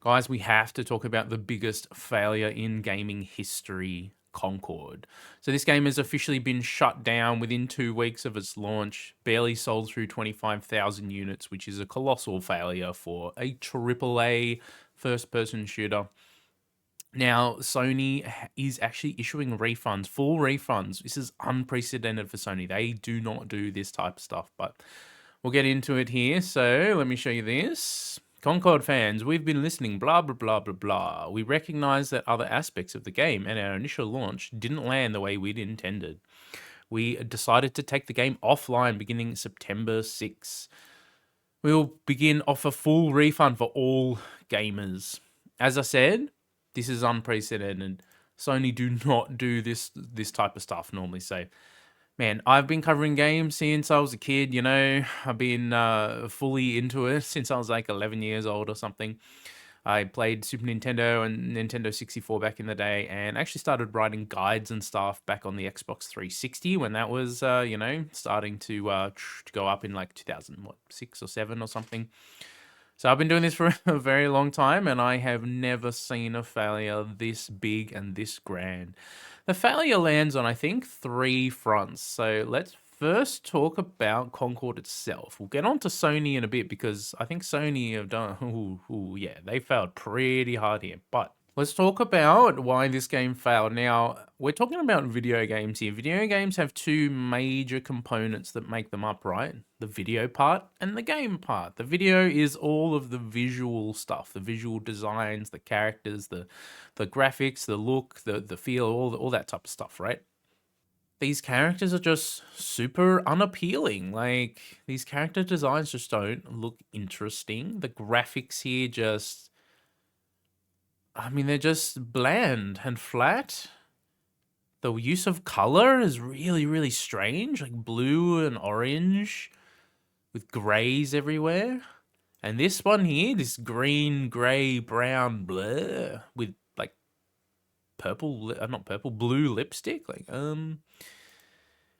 Guys, we have to talk about the biggest failure in gaming history, Concord. So this game has officially been shut down within 2 weeks of its launch, barely sold through 25,000 units, which is a colossal failure for a AAA first-person shooter. Now, Sony is actually issuing refunds, full refunds. This is unprecedented for Sony. They do not do this type of stuff, but we'll get into it here. So let me show you this. Concord fans, we've been listening, blah, blah, blah, blah, blah. We recognize that other aspects of the game and our initial launch didn't land the way we'd intended. We decided to take the game offline beginning September 6th. We'll begin offer full refund for all gamers. As I said, this is unprecedented. Sony do not do this type of stuff normally. So, man, I've been covering games since I was a kid, you know. I've been fully into it since I was like 11 years old or something. I played Super Nintendo and Nintendo 64 back in the day, and actually started writing guides and stuff back on the Xbox 360 when that was, starting to go up in like 2006 or 7 or something. So I've been doing this for a very long time, and I have never seen a failure this big and this grand. The failure lands on, I think, 3 fronts. So let's first talk about Concord itself. We'll get on to Sony in a bit because I think Sony have done, yeah, they failed pretty hard here. But let's talk about why this game failed. Now, we're talking about video games here. Video games have 2 major components that make them up, right? The video part and the game part. The video is all of the visual stuff, the visual designs, the characters, the graphics, the look, the feel, all that type of stuff, right? These characters are just super unappealing. Like, these character designs just don't look interesting. The graphics here just, I mean, they're just bland and flat. The use of color is really, really strange, like blue and orange with grays everywhere. And this one here, this green, gray, brown, blur with like purple, not purple, blue lipstick. Like, and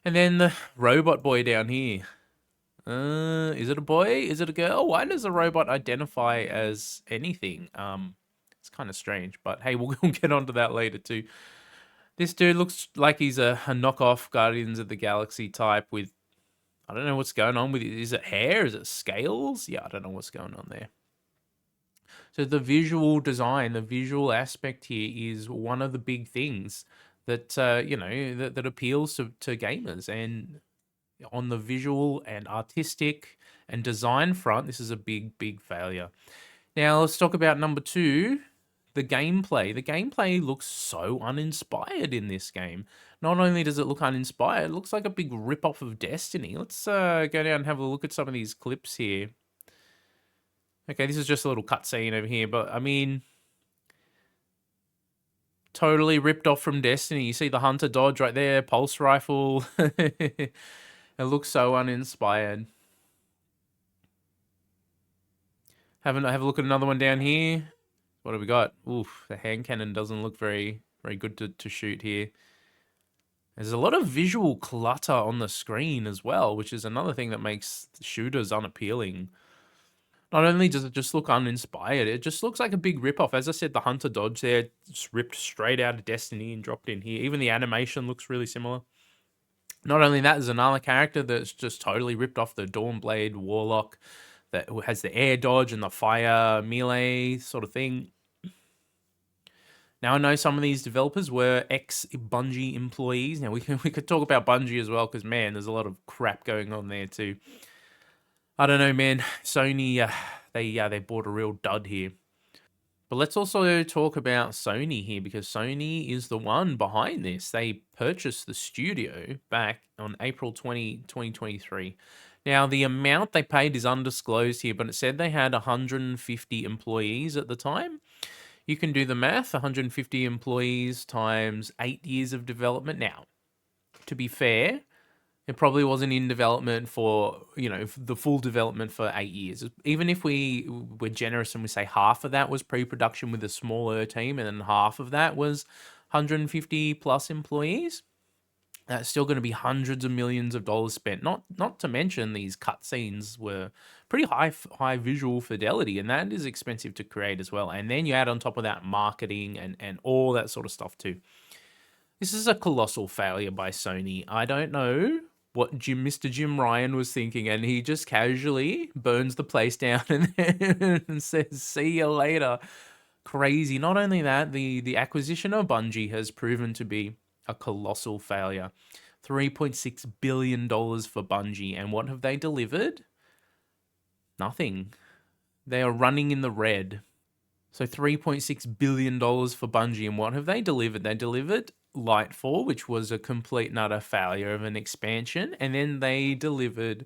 then the robot boy down here. Is it a boy? Is it a girl? Why does a robot identify as anything? It's kind of strange, but hey, we'll get onto that later too. This dude looks like he's a knockoff Guardians of the Galaxy type with, I don't know what's going on with it. Is it hair? Is it scales? Yeah, I don't know what's going on there. So the visual design, the visual aspect here is one of the big things that, that appeals to gamers. And on the visual and artistic and design front, this is a big, big failure. Now, let's talk about number 2, the gameplay. The gameplay looks so uninspired in this game. Not only does it look uninspired, it looks like a big rip-off of Destiny. Let's go down and have a look at some of these clips here. Okay, this is just a little cutscene over here, but I mean, totally ripped off from Destiny. You see the Hunter Dodge right there, pulse rifle. It looks so uninspired. Have a look at another one down here. What have we got? Oof, the hand cannon doesn't look very, very good to shoot here. There's a lot of visual clutter on the screen as well, which is another thing that makes shooters unappealing. Not only does it just look uninspired, it just looks like a big ripoff. As I said, the Hunter Dodge there, just ripped straight out of Destiny and dropped in here. Even the animation looks really similar. Not only that, there's another character that's just totally ripped off the Dawnblade Warlock that has the air dodge and the fire melee sort of thing. Now, I know some of these developers were ex-Bungie employees. Now, we could talk about Bungie as well because, man, there's a lot of crap going on there too. I don't know, man. Sony, they bought a real dud here. But let's also talk about Sony here because Sony is the one behind this. They purchased the studio back on April 2023. Now, the amount they paid is undisclosed here, but it said they had 150 employees at the time. You can do the math, 150 employees times 8 years of development. Now, to be fair, it probably wasn't in development for, the full development for 8 years. Even if we were generous and we say half of that was pre-production with a smaller team and then half of that was 150 plus employees, that's still going to be hundreds of millions of dollars spent. Not to mention these cutscenes were pretty high visual fidelity, and that is expensive to create as well. And then you add on top of that marketing and all that sort of stuff too. This is a colossal failure by Sony. I don't know what Mr. Jim Ryan was thinking, and he just casually burns the place down and then says, "See you later." Crazy. Not only that, the acquisition of Bungie has proven to be a colossal failure. $3.6 billion for Bungie, and what have they delivered? Nothing. They are running in the red. So $3.6 billion for Bungie, and what have they delivered? They delivered Lightfall, which was a complete and utter failure of an expansion, and then they delivered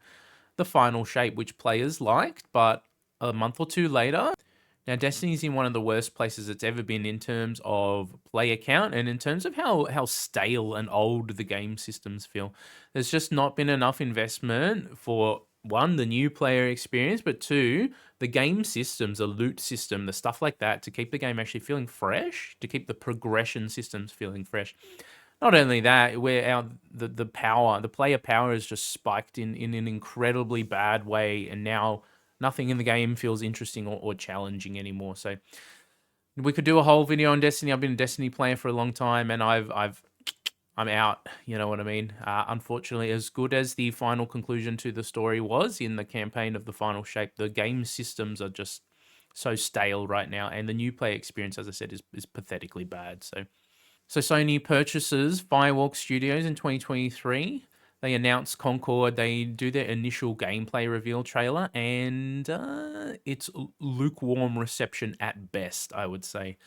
the Final Shape, which players liked, but a month or two later, now Destiny's in one of the worst places it's ever been in terms of player count and in terms of how stale and old the game systems feel. There's just not been enough investment for, one, the new player experience, but two, the game systems, the loot system, the stuff like that, to keep the game actually feeling fresh, to keep the progression systems feeling fresh. Not only that, where the power, the player power has just spiked in an incredibly bad way, and now nothing in the game feels interesting or challenging anymore. So we could do a whole video on Destiny. I've been a Destiny player for a long time, and I'm out. You know what I mean? Unfortunately, as good as the final conclusion to the story was in the campaign of the Final Shape, the game systems are just so stale right now, and the new player experience, as I said, is pathetically bad. So Sony purchases Firewalk Studios in 2023. They announce Concord. They do their initial gameplay reveal trailer, and it's lukewarm reception at best, I would say.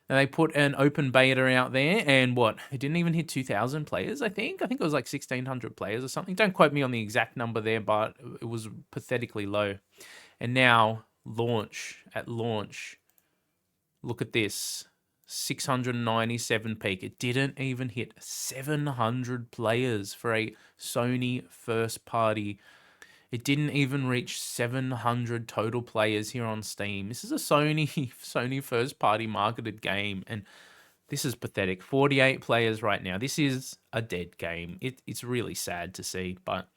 And they put an open beta out there, and what? It didn't even hit 2,000 players, I think. I think it was like 1,600 players or something. Don't quote me on the exact number there, but it was pathetically low. And now, at launch, look at this. 697 peak. It didn't even hit 700 players for a Sony first party. It didn't even reach 700 total players here on Steam. This is a Sony first party marketed game, and this is pathetic. 48 players right now. This is a dead game. It's really sad to see, but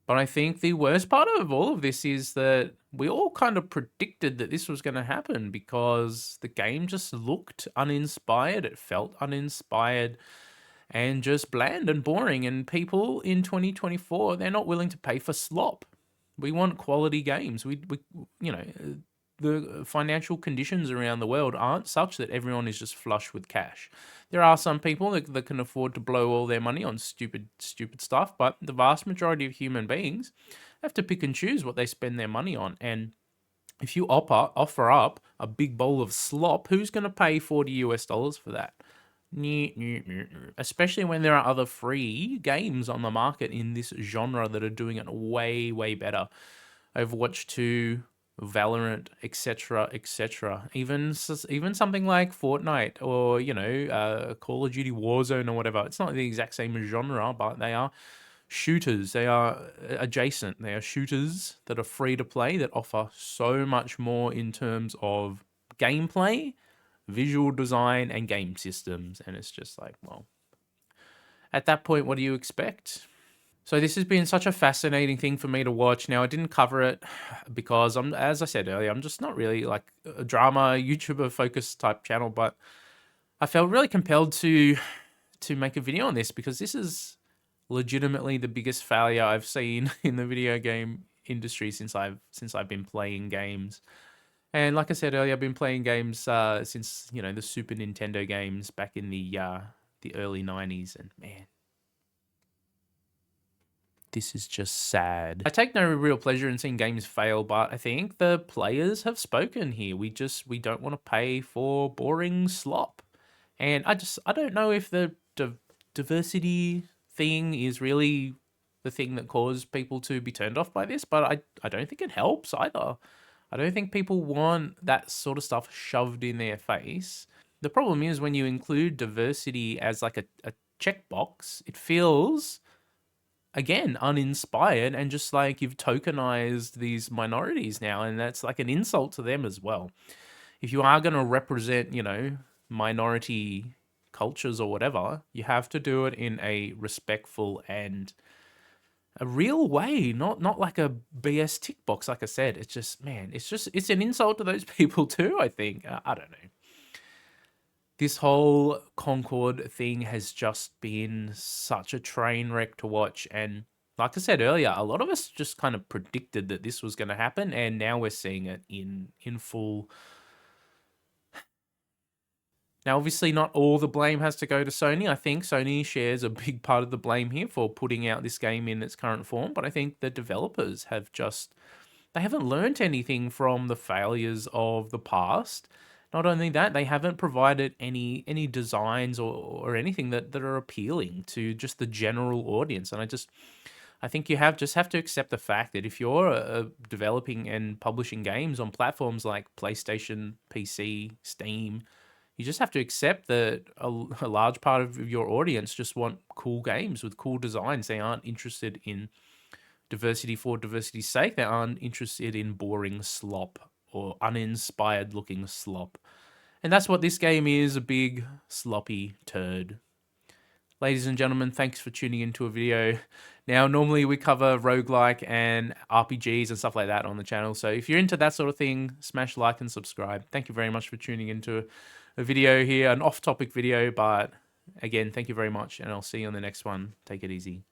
I think the worst part of all of this is that we all kind of predicted that this was going to happen because the game just looked uninspired. It felt uninspired and just bland and boring. And people in 2024, they're not willing to pay for slop. We want quality games. We you know, the financial conditions around the world aren't such that everyone is just flush with cash. There are some people that can afford to blow all their money on stupid stuff, but the vast majority of human beings have to pick and choose what they spend their money on. And if you offer up a big bowl of slop, who's going to pay $40 for that? Especially when there are other free games on the market in this genre that are doing it way, way better. Overwatch 2, Valorant, etc., etc. Even something like Fortnite or Call of Duty Warzone or whatever. It's not the exact same genre, but they are shooters. They are adjacent. They are shooters that are free to play that offer so much more in terms of gameplay, visual design, and game systems. And it's just like, well, at that point, what do you expect? So this has been such a fascinating thing for me to watch. Now, I didn't cover it because as I said earlier, I'm just not really like a drama YouTuber focused type channel, but I felt really compelled to make a video on this because this is legitimately the biggest failure I've seen in the video game industry since I've been playing games. And like I said earlier, I've been playing games since the Super Nintendo games back in the early 90s, and man, this is just sad. I take no real pleasure in seeing games fail, but I think the players have spoken here. We don't want to pay for boring slop. And I don't know if the diversity thing is really the thing that caused people to be turned off by this, but I don't think it helps either. I don't think people want that sort of stuff shoved in their face. The problem is when you include diversity as like a checkbox, it feels, again, uninspired and just like you've tokenized these minorities now, and that's like an insult to them as well. If you are going to represent, minority cultures or whatever, you have to do it in a respectful and a real way, not like a BS tick box. Like I said, it's just, man, it's an insult to those people too. I think I don't know. This whole Concord thing has just been such a train wreck to watch, and like I said earlier, a lot of us just kind of predicted that this was going to happen, and now we're seeing it in full. Now, obviously, not all the blame has to go to Sony. I think Sony shares a big part of the blame here for putting out this game in its current form, but I think the developers have just, they haven't learnt anything from the failures of the past. Not only that, they haven't provided any designs or anything that are appealing to just the general audience. And I think you have to accept the fact that if you're developing and publishing games on platforms like PlayStation, PC, Steam, you just have to accept that a large part of your audience just want cool games with cool designs. They aren't interested in diversity for diversity's sake. They aren't interested in boring slop or uninspired looking slop. And that's what this game is, a big sloppy turd. Ladies and gentlemen, thanks for tuning into a video. Now, normally we cover roguelike and RPGs and stuff like that on the channel. So if you're into that sort of thing, smash like and subscribe. Thank you very much for tuning into a video here, an off-topic video. But again, thank you very much, and I'll see you on the next one. Take it easy.